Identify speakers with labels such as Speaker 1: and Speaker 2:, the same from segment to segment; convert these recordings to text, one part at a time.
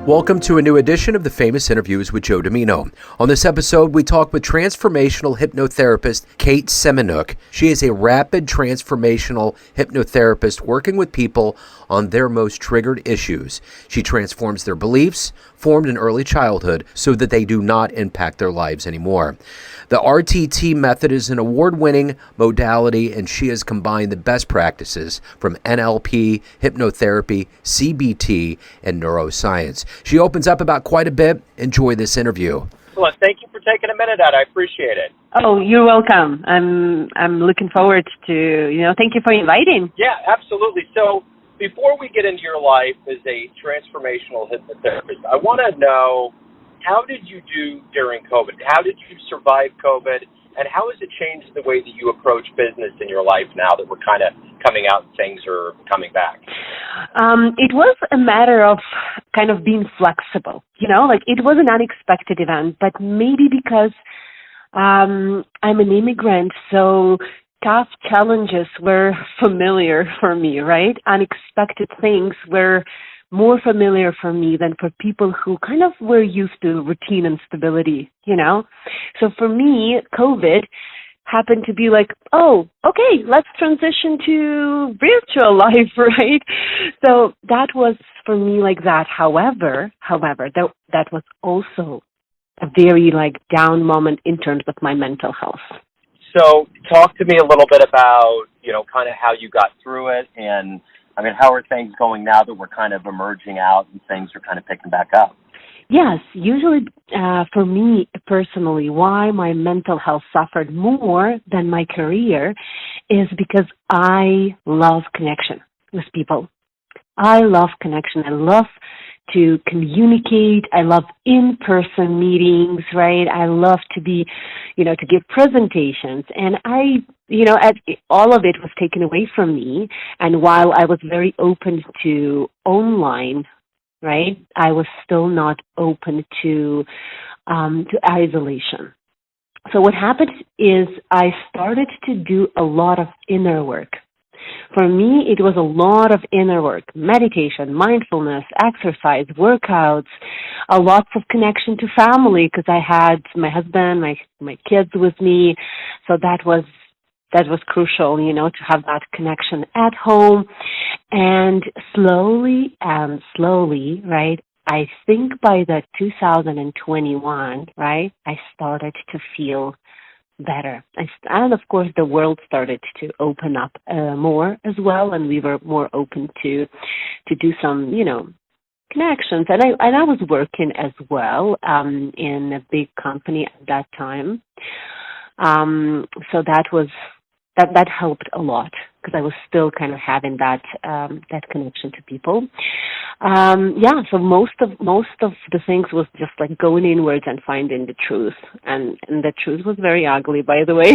Speaker 1: Welcome to a new edition of the Famous Interviews with Joe Dimino. On this episode, we talk with transformational hypnotherapist Kate Semeniuk. She is a rapid transformational hypnotherapist working with people on their most triggered issues. She transforms their beliefs formed in early childhood so that they do not impact their lives anymore. The RTT method is an award-winning modality, and she has combined the best practices from NLP, hypnotherapy, CBT, and neuroscience. She opens up about quite a bit. Enjoy this interview.
Speaker 2: Excellent. Thank you for taking a minute out. I appreciate it.
Speaker 3: Oh, you're welcome. I'm looking forward to, thank you for inviting.
Speaker 2: Yeah, absolutely. So before we get into your life as a transformational hypnotherapist, I want to know, how did you do during COVID? How did you survive COVID? And how has it changed the way that you approach business in your life now that we're kind of coming out and things are coming back?
Speaker 3: It was a matter of kind of being flexible, it was an unexpected event, but maybe because I'm an immigrant, so tough challenges were familiar for me, right? Unexpected things were more familiar for me than for people who kind of were used to routine and stability, So for me, COVID happened to be like, oh, okay, let's transition to virtual life, right? So that was for me like that. However, that was also a very down moment in terms of my mental health.
Speaker 2: So talk to me a little bit about, kind of how you got through it, and how are things going now that we're kind of emerging out and things are kind of picking back up?
Speaker 3: Yes, usually for me personally, why my mental health suffered more than my career is because I love connection with people. I love connection. I love to communicate. I love in-person meetings, right? I love to be, to give presentations. And all of it was taken away from me. And while I was very open to online, right, I was still not open to isolation. So what happened is I started to do a lot of inner work. For me, it was a lot of inner work, meditation, mindfulness, exercise, workouts, lots of connection to family because I had my husband, my kids with me. So that was crucial, to have that connection at home. And slowly, right, I think by the 2021, right, I started to feel better. And of course, the world started to open up more as well, and we were more open to do some, connections. And I was working as well in a big company at that time. So that helped a lot because I was still kind of having that connection to people. So most of the things was just going inwards and finding the truth, and the truth was very ugly, by the way,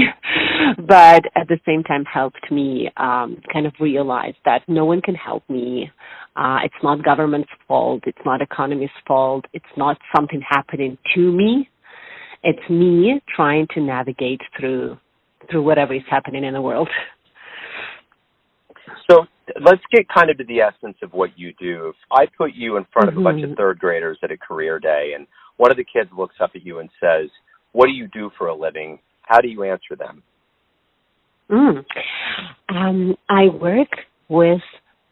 Speaker 3: but at the same time helped me kind of realize that no one can help me. It's not government's fault. It's not economy's fault. It's not something happening to me. It's me trying to navigate through whatever is happening in the world.
Speaker 2: So let's get kind of to the essence of what you do. If I put you in front of a bunch of third graders at a career day, and one of the kids looks up at you and says, "What do you do for a living?" How do you answer them?
Speaker 3: I work with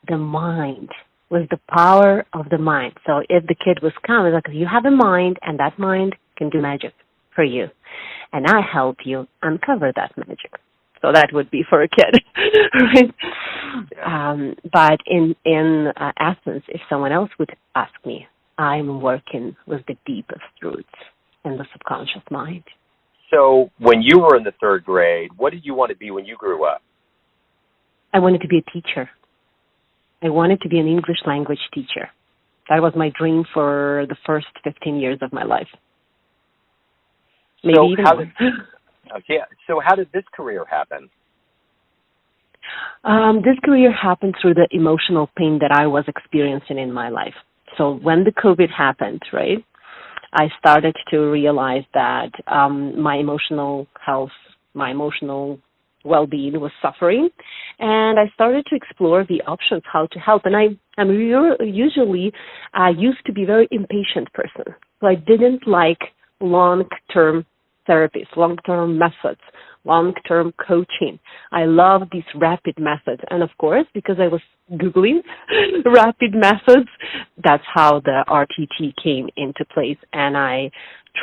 Speaker 3: the mind, with the power of the mind. So if the kid was coming, you have a mind, and that mind can do magic for you. And I help you uncover that magic. So that would be for a kid, right? But in essence, if someone else would ask me, I'm working with the deepest roots in the subconscious mind.
Speaker 2: So when you were in the third grade, what did you want to be when you grew up?
Speaker 3: I wanted to be a teacher. I wanted to be an English language teacher. That was my dream for the first 15 years of my life. Maybe even more.
Speaker 2: So how did this career happen?
Speaker 3: This career happened through the emotional pain that I was experiencing in my life. So when the COVID happened, right, I started to realize that my emotional health, my emotional well-being was suffering, And I started to explore the options, how to help. And I'm usually used to be a very impatient person. So I didn't like long-term therapies, long-term methods, long-term coaching. I love these rapid methods. And of course, because I was Googling rapid methods, that's how the RTT came into place. And I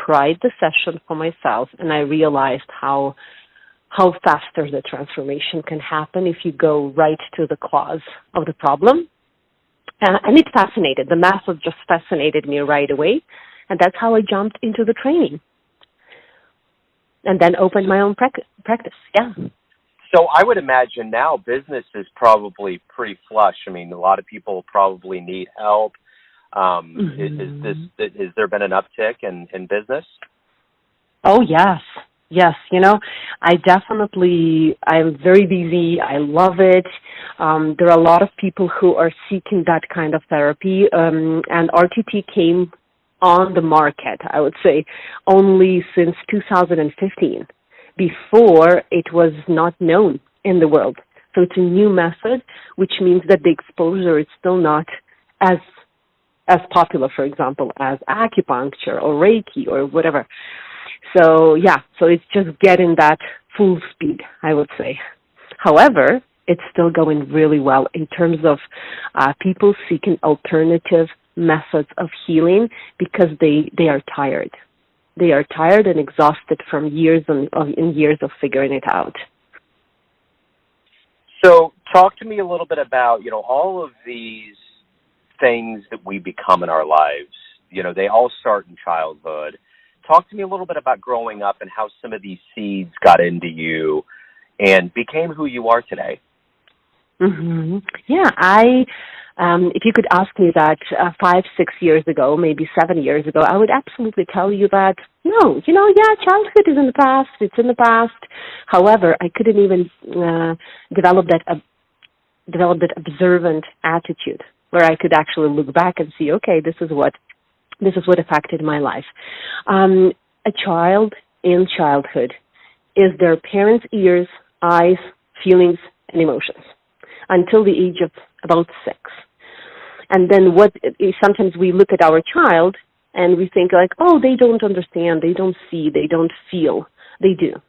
Speaker 3: tried the session for myself, and I realized how faster the transformation can happen if you go right to the cause of the problem. And it fascinated. The method just fascinated me right away. And that's how I jumped into the training. And then opened my own practice. Yeah.
Speaker 2: So I would imagine now business is probably pretty flush. I mean, a lot of people probably need help. Has there been an uptick in business?
Speaker 3: Oh, yes. Yes. I'm very busy. I love it. There are a lot of people who are seeking that kind of therapy. And RTT came on the market, I would say, only since 2015. Before, it was not known in the world. So it's a new method, which means that the exposure is still not as popular, for example, as acupuncture or Reiki or whatever. So it's just getting that full speed, I would say. However, it's still going really well in terms of people seeking alternative methods of healing because they are tired. They are tired and exhausted from years and years of figuring it out.
Speaker 2: So talk to me a little bit about, all of these things that we become in our lives. They all start in childhood. Talk to me a little bit about growing up and how some of these seeds got into you and became who you are today.
Speaker 3: Mm-hmm. Yeah, if you could ask me that 5-6 years ago, maybe 7 years ago, I would absolutely tell you that, no, childhood is in the past, it's in the past. However, I couldn't even develop that observant attitude where I could actually look back and see, okay, this is what affected my life. A child in childhood is their parents' ears, eyes, feelings, and emotions until the age of about 6. And then sometimes we look at our child and we think like, oh, they don't understand, they don't see, they don't feel. They do.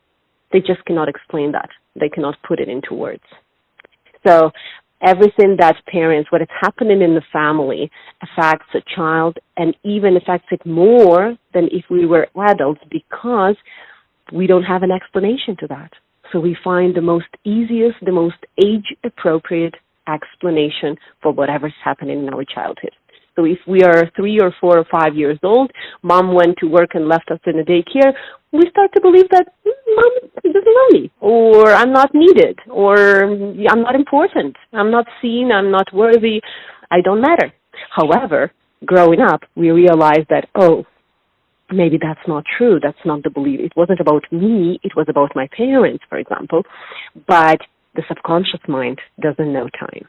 Speaker 3: They just cannot explain that. They cannot put it into words. So everything that parents, what is happening in the family affects a child and even affects it more than if we were adults because we don't have an explanation to that. So we find the most age-appropriate explanation for whatever's happening in our childhood. So if we are 3 or 4 or 5 years old, mom went to work and left us in a daycare, we start to believe that mom doesn't know me, or I'm not needed, or I'm not important, I'm not seen, I'm not worthy, I don't matter. However, growing up, we realize that, maybe that's not true, that's not the belief. It wasn't about me, it was about my parents, for example, but the subconscious mind doesn't know time.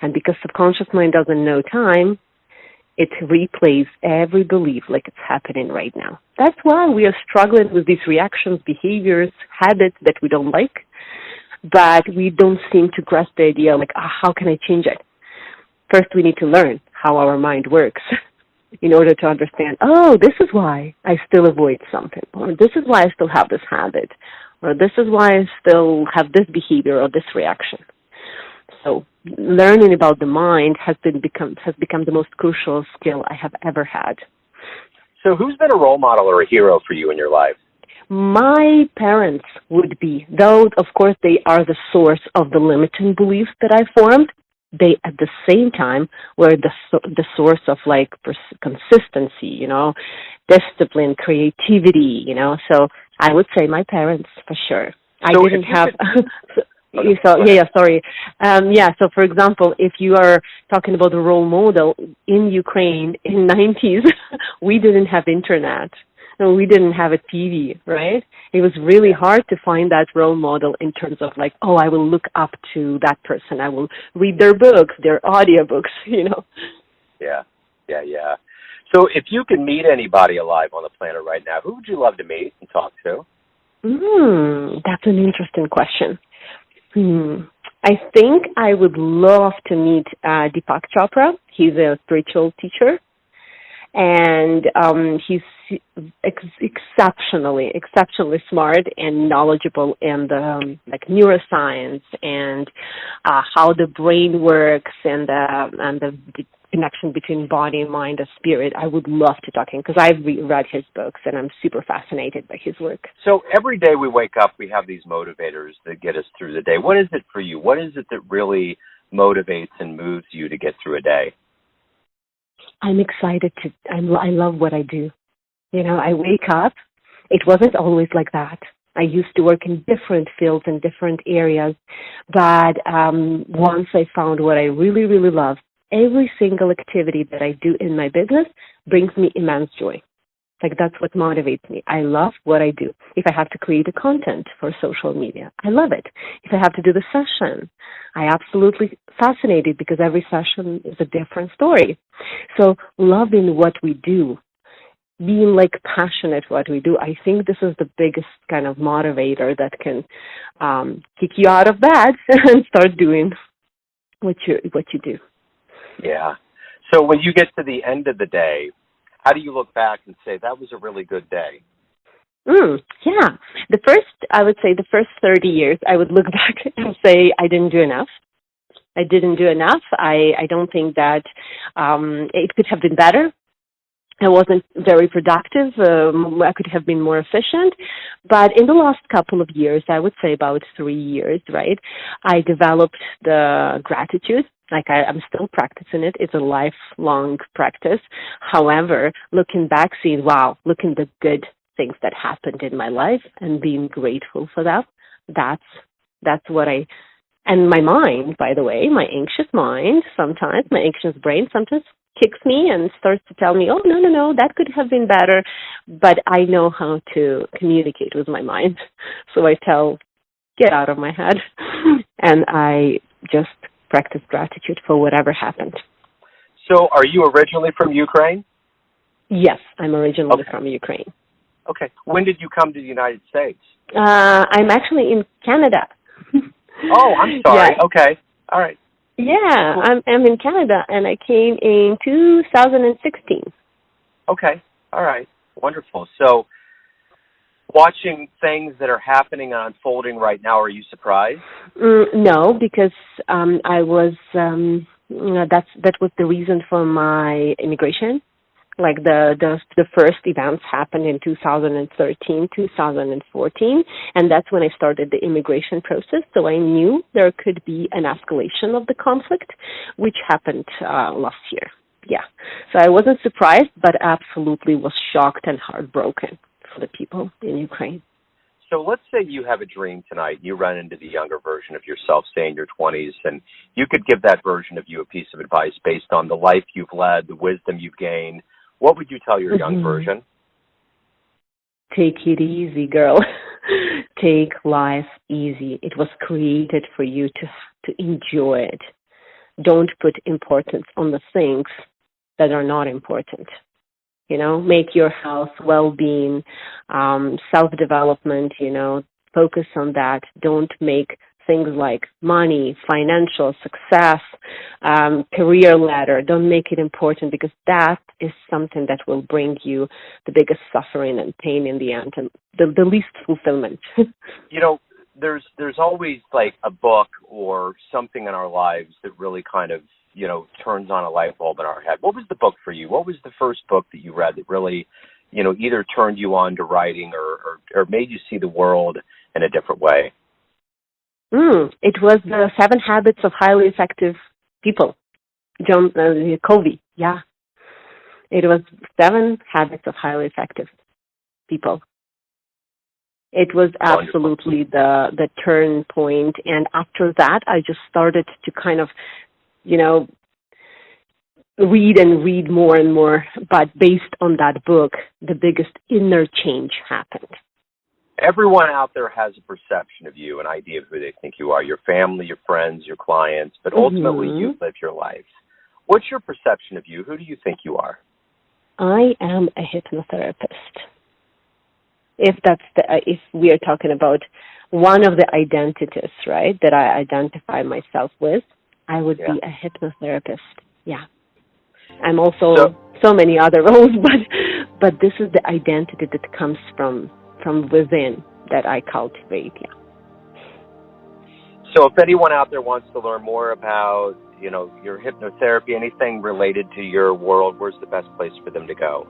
Speaker 3: And because subconscious mind doesn't know time, it replays every belief like it's happening right now. That's why we are struggling with these reactions, behaviors, habits that we don't like, but we don't seem to grasp the idea like, how can I change it? First, we need to learn how our mind works in order to understand, this is why I still avoid something, or this is why I still have this habit, or this is why I still have this behavior or this reaction. So learning about the mind has become the most crucial skill I have ever had.
Speaker 2: So who's been a role model or a hero for you in your life?
Speaker 3: My parents would be, though of course they are the source of the limiting beliefs that I formed, they at the same time were the source of consistency, discipline, creativity, So I would say my parents for sure. I didn't have. So for example, if you are talking about a role model in Ukraine in 90s, we didn't have internet. No, we didn't have a TV, right? It was really hard to find that role model in terms of I will look up to that person. I will read their books, their audiobooks,
Speaker 2: Yeah. So if you could meet anybody alive on the planet right now, who would you love to meet and talk to?
Speaker 3: That's an interesting question. I think I would love to meet Deepak Chopra. He's a spiritual teacher, and he's exceptionally smart and knowledgeable in the like neuroscience and how the brain works and the connection between body, mind, and spirit. I would love to talk to him because I've read his books and I'm super fascinated by his work.
Speaker 2: So every day we wake up, we have these motivators that get us through the day. What is it for you? What is it that really motivates and moves you to get through a day?
Speaker 3: I'm excited I love what I do. You know, I wake up. It wasn't always like that. I used to work in different fields in different areas, but once I found what I really, really love, every single activity that I do in my business brings me immense joy. Like, that's what motivates me. I love what I do. If I have to create a content for social media, I love it. If I have to do the session, I absolutely fascinated because every session is a different story. So loving what we do, being like passionate what we do, I think this is the biggest kind of motivator that can kick you out of bed and start doing what you do.
Speaker 2: Yeah. So when you get to the end of the day, how do you look back and say, that was a really good day?
Speaker 3: Yeah. I would say the first 30 years, I would look back and say, I didn't do enough. I didn't do enough. I don't think that it could have been better. I wasn't very productive. I could have been more efficient. But in the last couple of years, I would say about 3 years, right, I developed the gratitude. Like, I'm still practicing it. It's a lifelong practice. However, looking back, seeing, wow, look at the good things that happened in my life and being grateful for that, that's what and my mind, by the way, my anxious mind sometimes, my anxious brain sometimes kicks me and starts to tell me, oh, no, that could have been better. But I know how to communicate with my mind. So I tell, get out of my head. And I just practice gratitude for whatever happened.
Speaker 2: So are you originally from Ukraine?
Speaker 3: Yes, I'm originally from Ukraine.
Speaker 2: Okay. When did you come to the United States?
Speaker 3: I'm actually in Canada.
Speaker 2: Oh, I'm sorry.
Speaker 3: Yeah.
Speaker 2: Okay. All right.
Speaker 3: Yeah, cool. I'm in Canada, and I came in 2016.
Speaker 2: Okay. All right. Wonderful. So watching things that are happening and unfolding right now, are you surprised?
Speaker 3: No, because I was, that was the reason for my immigration. Like the first events happened in 2013, 2014, and that's when I started the immigration process. So I knew there could be an escalation of the conflict, which happened last year. Yeah. So I wasn't surprised, but absolutely was shocked and heartbroken for the people in Ukraine.
Speaker 2: So let's say you have a dream tonight. You run into the younger version of yourself, say in your 20s, and you could give that version of you a piece of advice based on the life you've led, the wisdom you've gained. What would you tell your young version?
Speaker 3: Take it easy, girl. Take life easy. It was created for you to enjoy it. Don't put importance on the things that are not important. You know, make your health, well-being, self-development, focus on that. Don't make things like money, financial success, career ladder. Don't make it important, because that is something that will bring you the biggest suffering and pain in the end, and the least fulfillment.
Speaker 2: There's always like a book or something in our lives that really kind of, turns on a light bulb in our head. What was the book for you? What was the first book that you read that really, either turned you on to writing or made you see the world in a different way?
Speaker 3: It was the 7 Habits of Highly Effective People, John Covey. Yeah, it was 7 Habits of Highly Effective People. It was absolutely the turn point, and after that, I just started to kind of, read more and more. But based on that book, the biggest inner change happened.
Speaker 2: Everyone out there has a perception of you, an idea of who they think you are, your family, your friends, your clients, but ultimately you live your life. What's your perception of you? Who do you think you are?
Speaker 3: I am a hypnotherapist. If we are talking about one of the identities, right, that I identify myself with, I would be a hypnotherapist. Yeah. I'm also so many other roles, but this is the identity that comes from within that I cultivate. Yeah.
Speaker 2: So if anyone out there wants to learn more about, your hypnotherapy, anything related to your world, where's the best place for them to go?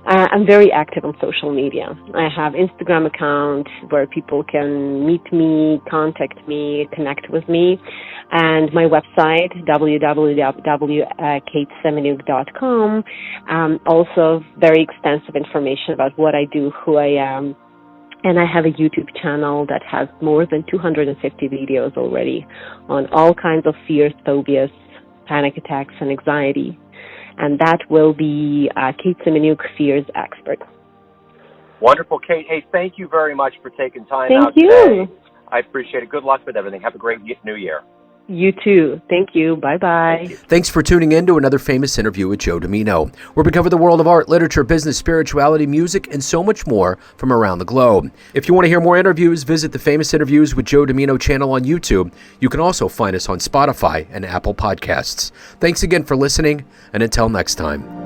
Speaker 3: I'm very active on social media. I have Instagram account where people can meet me, contact me, connect with me, and my website, www.katesemeniuk.com. Also very extensive information about what I do, who I am. And I have a YouTube channel that has more than 250 videos already on all kinds of fears, phobias, panic attacks, and anxiety. And that will be Kate Semeniuk, Fears Expert.
Speaker 2: Wonderful, Kate. Hey, thank you very much for taking time out
Speaker 3: today.
Speaker 2: Thank you. I appreciate it. Good luck with everything. Have a great new year.
Speaker 3: You too. Thank you. Bye-bye.
Speaker 1: Thanks for tuning in to another famous interview with Joe Dimino, where we cover the world of art, literature, business, spirituality, music, and so much more from around the globe. If you want to hear more interviews, visit the Famous Interviews with Joe Dimino channel on YouTube. You can also find us on Spotify and Apple Podcasts. Thanks again for listening, and until next time.